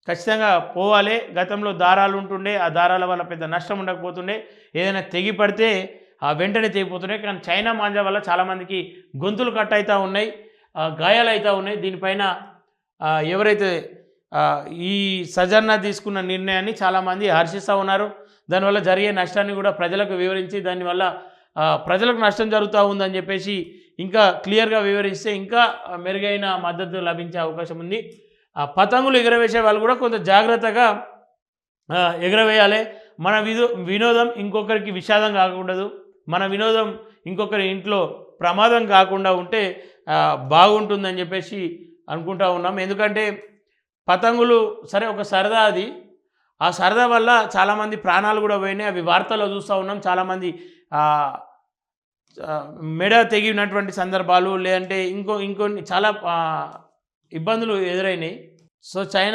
ఖచ్చితంగా పోవాలి. గతంలో దారాలు ఉంటుండే, ఆ దారాల వల్ల పెద్ద నష్టం ఉండకపోతుండే. ఏదైనా తెగి పడితే వెంటనే తెగిపోతుండే. కానీ చైనా మాంజా వల్ల చాలామందికి గొంతులు కట్ అయితా ఉన్నాయి, గాయాలైతా ఉన్నాయి. దీనిపైన ఎవరైతే ఈ సజర్నా తీసుకున్న నిర్ణయాన్ని చాలామంది హర్షిస్తూ ఉన్నారు. దానివల్ల జరిగే నష్టాన్ని కూడా ప్రజలకు వివరించి, దానివల్ల ప్రజలకు నష్టం జరుగుతూ ఉందని చెప్పేసి ఇంకా క్లియర్గా వివరిస్తే ఇంకా మెరుగైన మద్దతు లభించే అవకాశం ఉంది. పతంగులు ఎగరవేసే వాళ్ళు కూడా కొంత జాగ్రత్తగా ఎగరవేయాలి. మన వినోదం ఇంకొకరికి విషాదం కాకూడదు. మన వినోదం ఇంకొకరి ఇంట్లో ప్రమాదం కాకుండా ఉంటే బాగుంటుందని చెప్పేసి అనుకుంటా ఉన్నాం. ఎందుకంటే పతంగులు సరే ఒక సరదా అది. ఆ సరదా వల్ల చాలామంది ప్రాణాలు కూడా పోయినాయి. అవి వార్తల్లో చూస్తూ ఉన్నాం. చాలామంది మెడ తెగినటువంటి సందర్భాలు, లేదంటే ఇంకొన్ని చాలా ఇబ్బందులు ఎదురైనాయి. So China